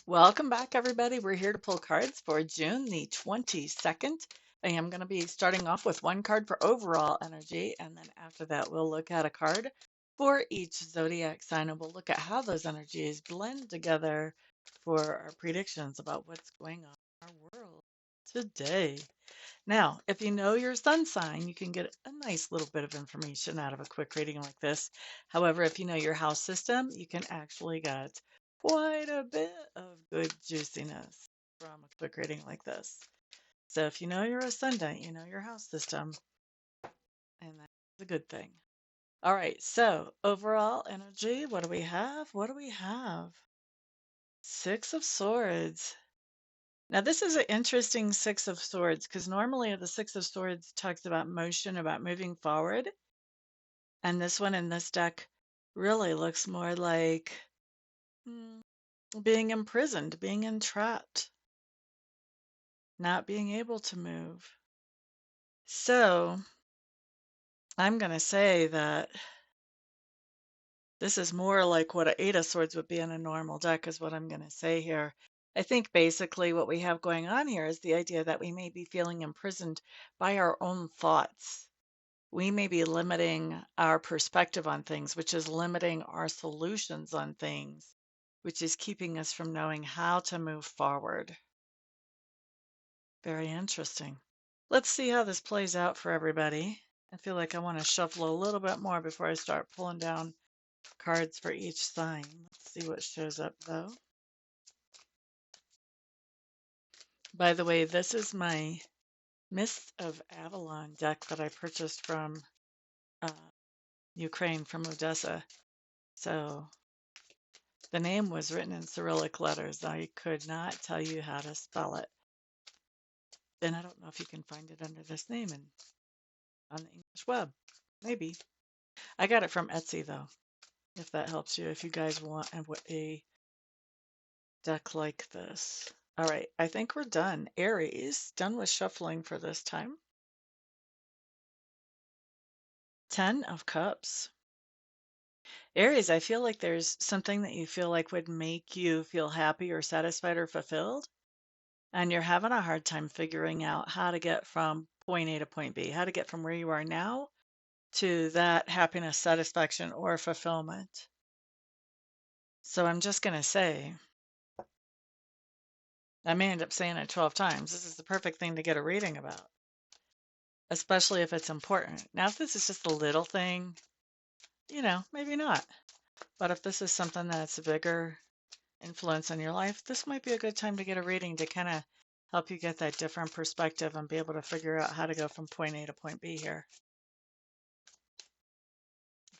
Welcome back, everybody. We're here to pull cards for June the 22nd. I am going to be starting off with one card for overall energy, and then after that, we'll look at a card for each zodiac sign, and we'll look at how those energies blend together for our predictions about what's going on in our world today. Now, if you know your sun sign, you can get a nice little bit of information out of a quick reading like this. However, if you know your house system, you can actually get quite a bit of good juiciness from a quick reading like this. So if you know your ascendant, you know your house system, and that's a good thing. All right, so overall energy, what do we have? What do we have? Six of Swords. Now, this is an interesting Six of Swords because normally the Six of Swords talks about motion, about moving forward. And this one in this deck really looks more like mm, being imprisoned, being entrapped, not being able to move. So I'm going to say that this is more like what an Eight of Swords would be in a normal deck, is what I'm going to say here. I think basically what we have going on here is the idea that we may be feeling imprisoned by our own thoughts. We may be limiting our perspective on things, which is limiting our solutions on things, which is keeping us from knowing how to move forward. Very interesting. Let's see how this plays out for everybody. I feel like I want to shuffle a little bit more before I start pulling down cards for each sign. Let's see what shows up though. By the way, this is my Mist of Avalon deck that I purchased from uh, Ukraine, from Odessa. So the name was written in Cyrillic letters. I could not tell you how to spell it. And I don't know if you can find it under this name on the English web. Maybe. I got it from Etsy, though, if that helps you, if you guys want a deck like this. All right, I think we're done. Aries, done with shuffling for this time. 10 of Cups. Aries, I feel like there's something that you feel like would make you feel happy or satisfied or fulfilled, and you're having a hard time figuring out how to get from point A to point B, how to get from where you are now to that happiness, satisfaction, or fulfillment. So I'm just going to say, I may end up saying it 12 times. This is the perfect thing to get a reading about, especially if it's important. Now, if this is just a little thing, maybe not. But if this is something that's a bigger influence in your life, this might be a good time to get a reading to kind of help you get that different perspective and be able to figure out how to go from point A to point B here.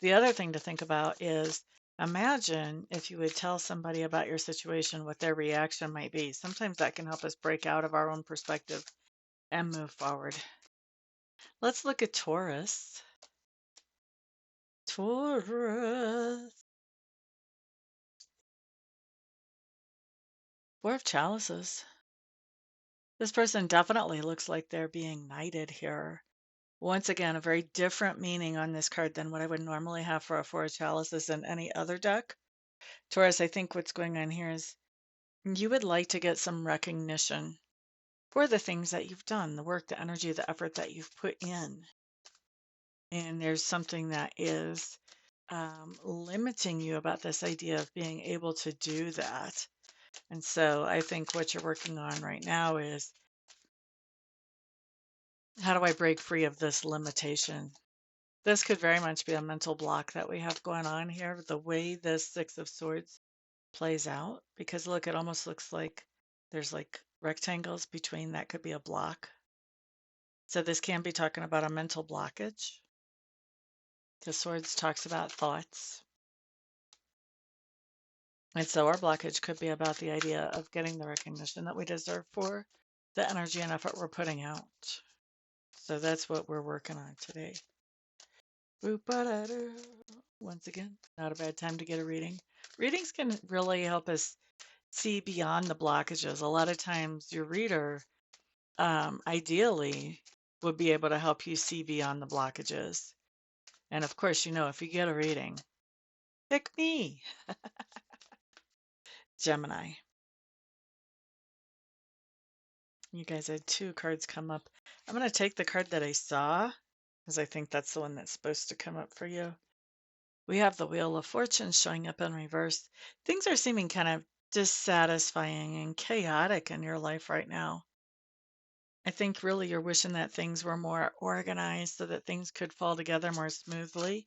The other thing to think about is, imagine if you would tell somebody about your situation, what their reaction might be. Sometimes that can help us break out of our own perspective and move forward. Let's look at Taurus. Taurus. Four of Chalices. This person definitely looks like they're being knighted here. Once again, a very different meaning on this card than what I would normally have for a Four of Chalices in any other deck. Taurus, I think what's going on here is you would like to get some recognition for the things that you've done, the work, the energy, the effort that you've put in. And there's something that is limiting you about this idea of being able to do that. And so I think what you're working on right now is, how do I break free of this limitation? This could very much be a mental block that we have going on here, the way this Six of Swords plays out. Because look, it almost looks like there's like rectangles between, that could be a block. So this can be talking about a mental blockage. The Swords talks about thoughts. And so our blockage could be about the idea of getting the recognition that we deserve for the energy and effort we're putting out. So that's what we're working on today. Once again, not a bad time to get a reading. Readings can really help us see beyond the blockages. A lot of times your reader, ideally, would be able to help you see beyond the blockages. And of course, if you get a reading, pick me. Gemini. You guys had two cards come up. I'm going to take the card that I saw because I think that's the one that's supposed to come up for you. We have the Wheel of Fortune showing up in reverse. Things are seeming kind of dissatisfying and chaotic in your life right now. I think really you're wishing that things were more organized so that things could fall together more smoothly.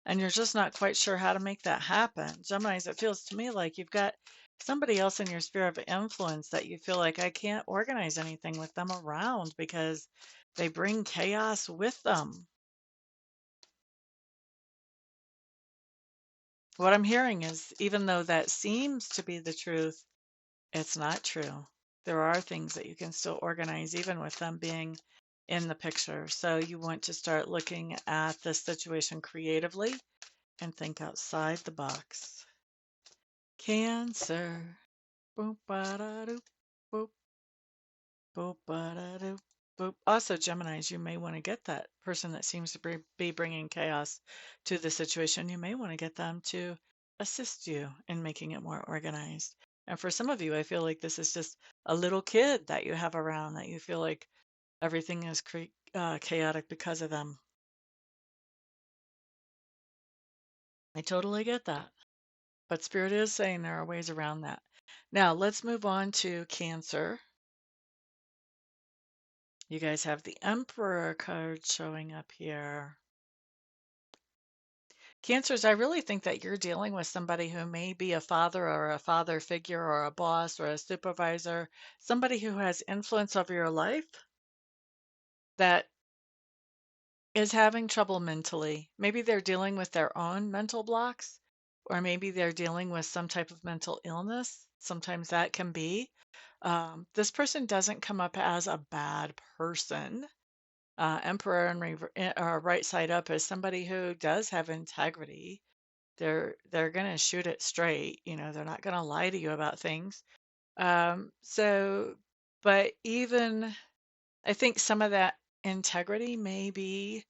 And you're just not quite sure how to make that happen. Geminis, it feels to me like you've got somebody else in your sphere of influence that you feel like I can't organize anything with them around because they bring chaos with them. What I'm hearing is even though that seems to be the truth, it's not true. There are things that you can still organize even with them being in the picture. So you want to start looking at the situation creatively and think outside the box. Cancer. Boop, ba-da-doo, boop, boop, ba-da-doo, boop. Also, Geminis, you may want to get that person that seems to be bringing chaos to the situation. You may want to get them to assist you in making it more organized. And for some of you, I feel like this is just a little kid that you have around that you feel like everything is chaotic because of them. I totally get that. But Spirit is saying there are ways around that. Now, let's move on to Cancer. You guys have the Emperor card showing up here. Cancers, I really think that you're dealing with somebody who may be a father or a father figure or a boss or a supervisor, somebody who has influence over your life that is having trouble mentally. Maybe they're dealing with their own mental blocks, or maybe they're dealing with some type of mental illness. Sometimes that can be. This person doesn't come up as a bad person. Emperor and right side up is somebody who does have integrity. They're going to shoot it straight. You know, they're not going to lie to you about things. So, but even I think some of that integrity may be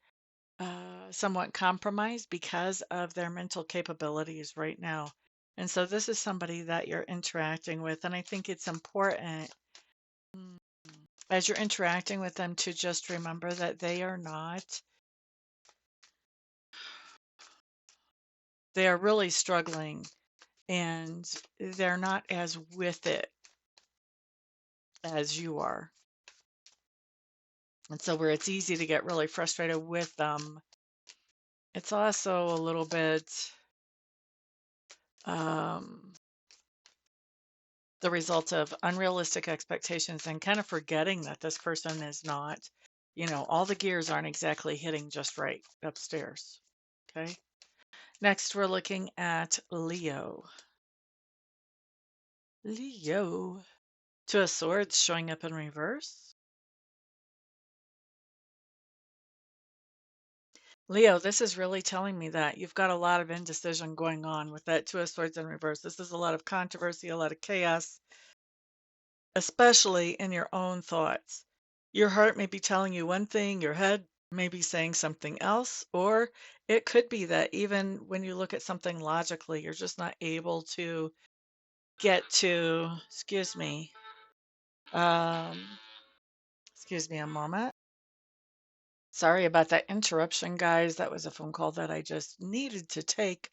somewhat compromised because of their mental capabilities right now. And so this is somebody that you're interacting with, and I think it's important as you're interacting with them to just remember that they are really struggling and they're not as with it as you are. And so where it's easy to get really frustrated with them, it's also a little bit the result of unrealistic expectations and kind of forgetting that this person is not, all the gears aren't exactly hitting just right upstairs. Okay. Next, we're looking at Leo. Leo. Two of Swords showing up in reverse. Leo, this is really telling me that you've got a lot of indecision going on with that Two of Swords in reverse. This is a lot of controversy, a lot of chaos, especially in your own thoughts. Your heart may be telling you one thing, your head may be saying something else, or it could be that even when you look at something logically, you're just not able to get to, um, excuse me a moment. Sorry about that interruption, guys. That was a phone call that I just needed to take.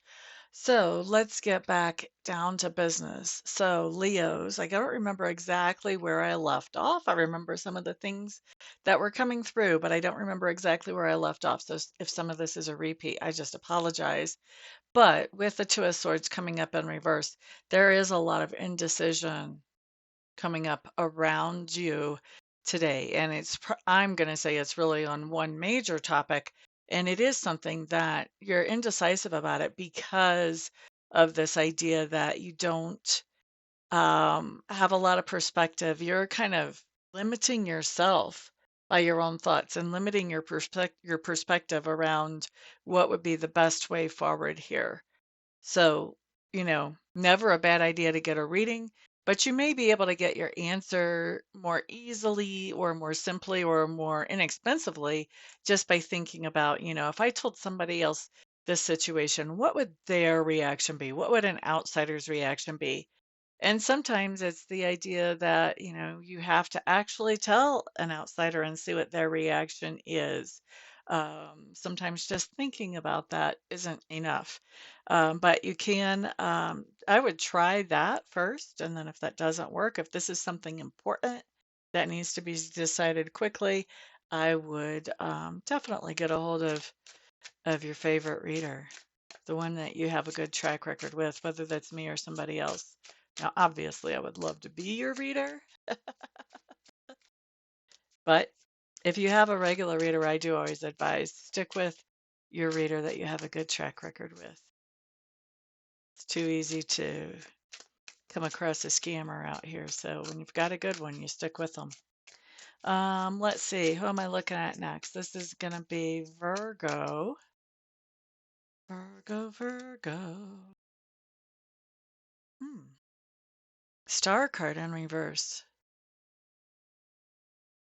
So let's get back down to business. So, Leos, I don't remember exactly where I left off. I remember some of the things that were coming through, but I don't remember exactly where I left off. So, if some of this is a repeat, I just apologize. But with the Two of Swords coming up in reverse, there is a lot of indecision coming up around you today. And I'm going to say it's really on one major topic. And it is something that you're indecisive about it because of this idea that you don't have a lot of perspective. You're kind of limiting yourself by your own thoughts and limiting your perspective around what would be the best way forward here. So, never a bad idea to get a reading, but you may be able to get your answer more easily or more simply or more inexpensively just by thinking about, if I told somebody else this situation, what would their reaction be? What would an outsider's reaction be? And sometimes it's the idea that, you have to actually tell an outsider and see what their reaction is. Sometimes just thinking about that isn't enough. But you can, I would try that first. And then if that doesn't work, if this is something important that needs to be decided quickly, I would definitely get a hold of your favorite reader, the one that you have a good track record with, whether that's me or somebody else. Now, obviously, I would love to be your reader, but if you have a regular reader, I do always advise stick with your reader that you have a good track record with. It's too easy to come across a scammer out here. So when you've got a good one, you stick with them. Let's see, who am I looking at next? This is going to be Virgo. Virgo, Virgo. Star card in reverse.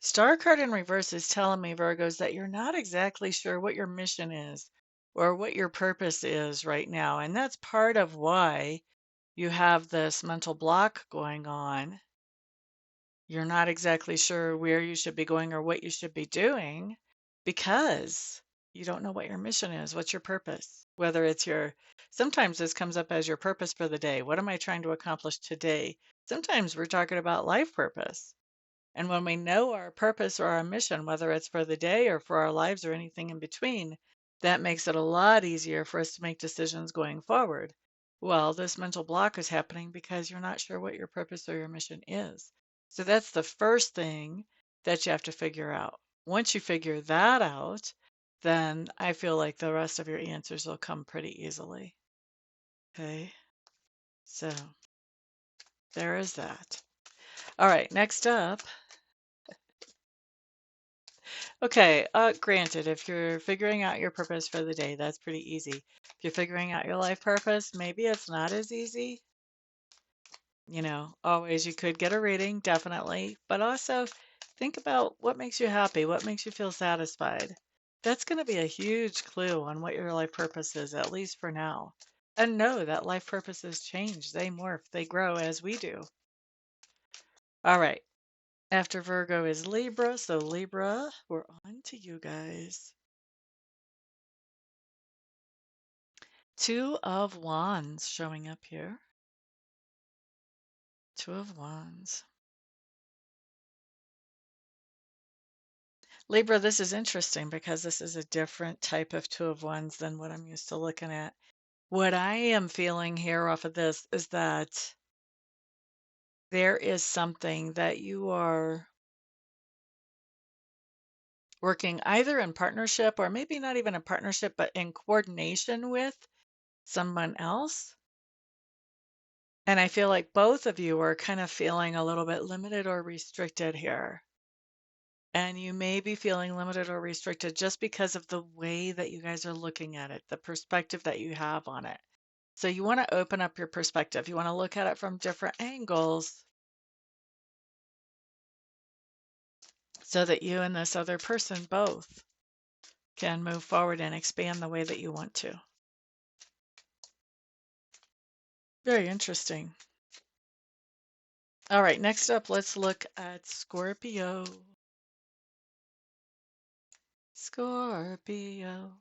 Star card in reverse is telling me, Virgos, that you're not exactly sure what your mission is or what your purpose is right now. And that's part of why you have this mental block going on. You're not exactly sure where you should be going or what you should be doing because you don't know what your mission is. What's your purpose? Whether it's sometimes this comes up as your purpose for the day. What am I trying to accomplish today? Sometimes we're talking about life purpose. And when we know our purpose or our mission, whether it's for the day or for our lives or anything in between, that makes it a lot easier for us to make decisions going forward. Well, this mental block is happening because you're not sure what your purpose or your mission is. So that's the first thing that you have to figure out. Once you figure that out, then I feel like the rest of your answers will come pretty easily. Okay, so there is that. All right, next up. Okay, granted, if you're figuring out your purpose for the day, that's pretty easy. If you're figuring out your life purpose, maybe it's not as easy. Always you could get a reading, definitely, but also think about what makes you happy, what makes you feel satisfied. That's going to be a huge clue on what your life purpose is, at least for now. And know that life purposes change, they morph, they grow as we do. All right, after Virgo is Libra, so Libra, we're on to you guys. Two of Wands showing up here. Two of Wands. Libra, this is interesting because this is a different type of Two of Wands than what I'm used to looking at. What I am feeling here off of this is that there is something that you are working either in partnership or maybe not even a partnership, but in coordination with someone else. And I feel like both of you are kind of feeling a little bit limited or restricted here. And you may be feeling limited or restricted just because of the way that you guys are looking at it, the perspective that you have on it. So you want to open up your perspective. You want to look at it from different angles so that you and this other person both can move forward and expand the way that you want to. Very interesting. All right, next up, let's look at Scorpio. Scorpio.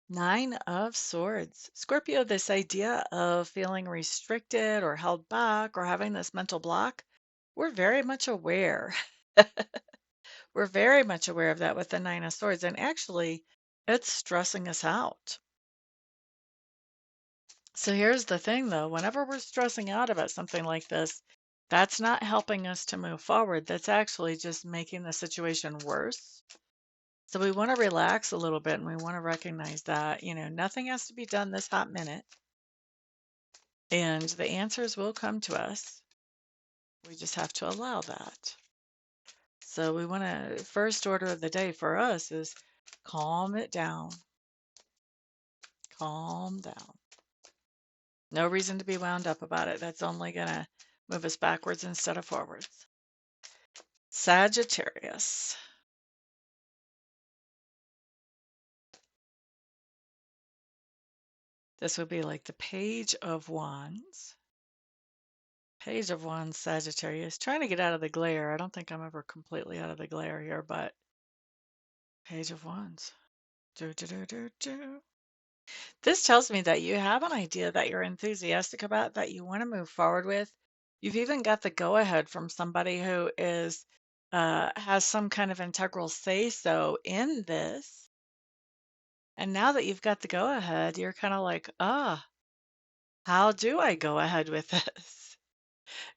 Nine of Swords. Scorpio, this idea of feeling restricted or held back or having this mental block, we're very much aware. We're very much aware of that with the Nine of Swords. And actually, it's stressing us out. So here's the thing, though. Whenever we're stressing out about something like this, that's not helping us to move forward. That's actually just making the situation worse. So we want to relax a little bit and we want to recognize that, nothing has to be done this hot minute. And the answers will come to us. We just have to allow that. So we want to, first order of the day for us is calm it down. Calm down. No reason to be wound up about it. That's only going to move us backwards instead of forwards. Sagittarius. This would be like the Page of Wands. Page of Wands, Sagittarius. Trying to get out of the glare. I don't think I'm ever completely out of the glare here, but Page of Wands. Do, do, do, do, do. This tells me that you have an idea that you're enthusiastic about, that you want to move forward with. You've even got the go ahead from somebody who is has some kind of integral say so in this. And now that you've got the go ahead, you're kind of like, how do I go ahead with this?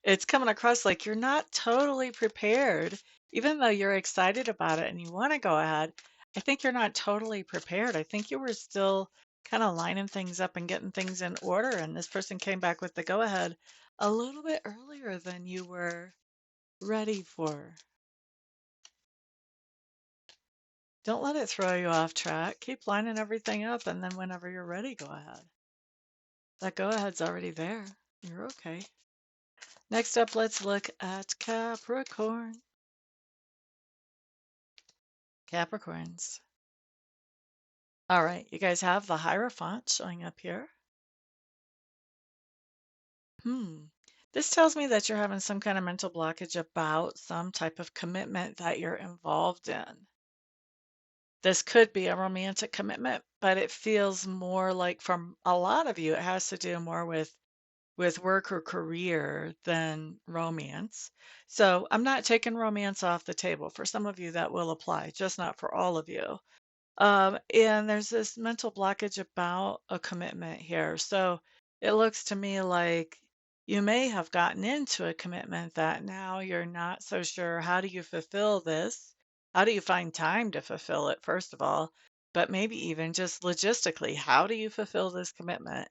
It's coming across like you're not totally prepared, even though you're excited about it and you want to go ahead. I think you're not totally prepared. I think you were still kind of lining things up and getting things in order. And this person came back with the go ahead a little bit earlier than you were ready for. Don't let it throw you off track. Keep lining everything up. And then whenever you're ready, go ahead. That go ahead's already there. You're okay. Next up, let's look at Capricorn. Capricorns. All right, you guys have the Hierophant showing up here. This tells me that you're having some kind of mental blockage about some type of commitment that you're involved in. This could be a romantic commitment, but it feels more like, from a lot of you, it has to do more with work or career than romance. So I'm not taking romance off the table. For some of you, that will apply, just not for all of you. And there's this mental blockage about a commitment here. So it looks to me like you may have gotten into a commitment that now you're not so sure. How do you fulfill this? How do you find time to fulfill it, first of all? But maybe even just logistically, how do you fulfill this commitment?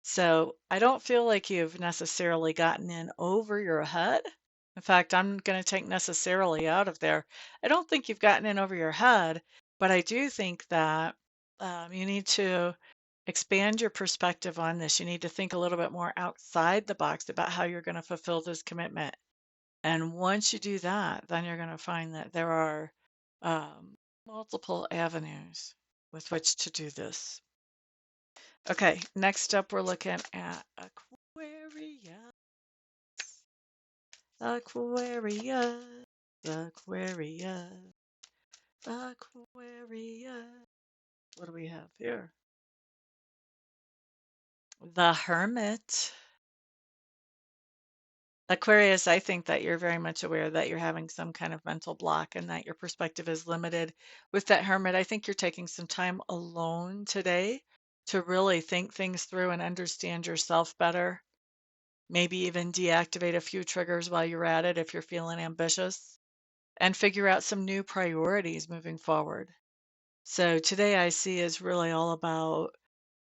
So I don't feel like you've necessarily gotten in over your head. In fact, I'm going to take necessarily out of there. I don't think you've gotten in over your head, but I do think that you need to expand your perspective on this. You need to think a little bit more outside the box about how you're going to fulfill this commitment. And once you do that, then you're going to find that there are multiple avenues with which to do this. Okay, next up, we're looking at Aquarius. Aquarius. Aquarius. Aquarius. What do we have here? The Hermit. Aquarius, I think that you're very much aware that you're having some kind of mental block and that your perspective is limited. With that Hermit, I think you're taking some time alone today to really think things through and understand yourself better. Maybe even deactivate a few triggers while you're at it if you're feeling ambitious, and figure out some new priorities moving forward. So today I see is really all about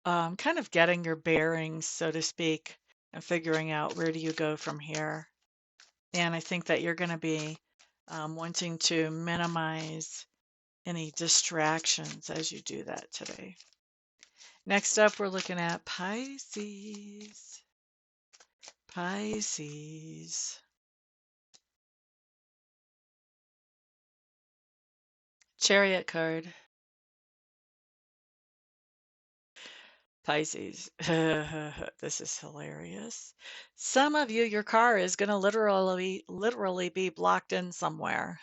kind of getting your bearings, so to speak, and figuring out where do you go from here. And I think that you're going to be wanting to minimize any distractions as you do that today. Next up, we're looking at Pisces. Pisces. Chariot card. Pisces. This is hilarious. Some of you, your car is going to literally be blocked in somewhere.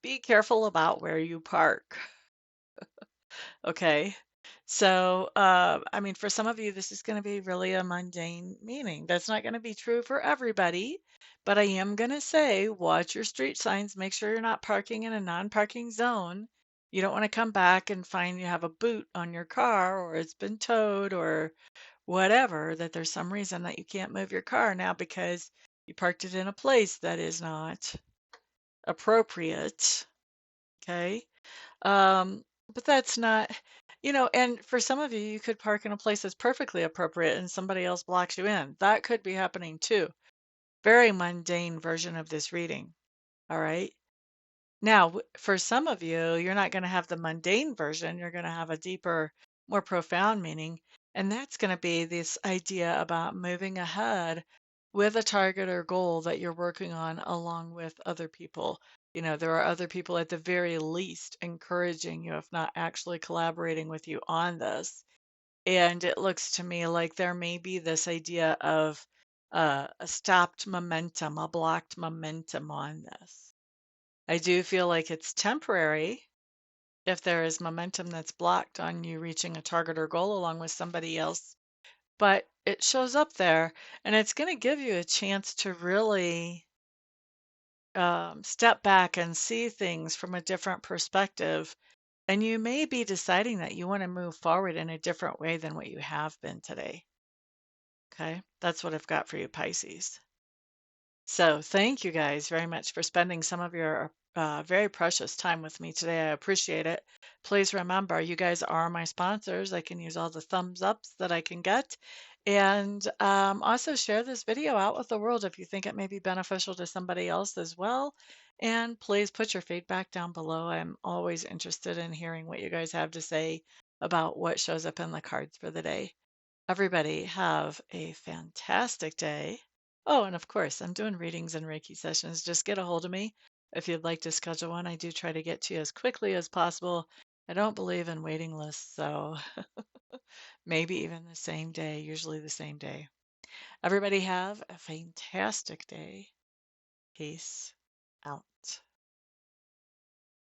Be careful about where you park. Okay. So, I mean, for some of you, this is going to be really a mundane meaning. That's not going to be true for everybody, but I am going to say, watch your street signs. Make sure you're not parking in a non-parking zone. You don't want to come back and find you have a boot on your car, or it's been towed, or whatever, that there's some reason that you can't move your car now because you parked it in a place that is not appropriate. Okay. But that's not, and for some of you, you could park in a place that's perfectly appropriate and somebody else blocks you in. That could be happening too. Very mundane version of this reading. All right. Now, for some of you, you're not going to have the mundane version. You're going to have a deeper, more profound meaning. And that's going to be this idea about moving ahead with a target or goal that you're working on along with other people. There are other people at the very least encouraging you, if not actually collaborating with you on this. And it looks to me like there may be this idea of a stopped momentum, a blocked momentum on this. I do feel like it's temporary if there is momentum that's blocked on you reaching a target or goal along with somebody else, but it shows up there and it's going to give you a chance to really step back and see things from a different perspective. And you may be deciding that you want to move forward in a different way than what you have been today. Okay, that's what I've got for you, Pisces. So thank you guys very much for spending some of your very precious time with me today. I appreciate it. Please remember, you guys are my sponsors. I can use all the thumbs ups that I can get. And also share this video out with the world if you think it may be beneficial to somebody else as well. And please put your feedback down below. I'm always interested in hearing what you guys have to say about what shows up in the cards for the day. Everybody have a fantastic day. Oh, and of course, I'm doing readings and Reiki sessions. Just get a hold of me if you'd like to schedule one. I do try to get to you as quickly as possible. I don't believe in waiting lists, so maybe even the same day, usually the same day. Everybody have a fantastic day. Peace out.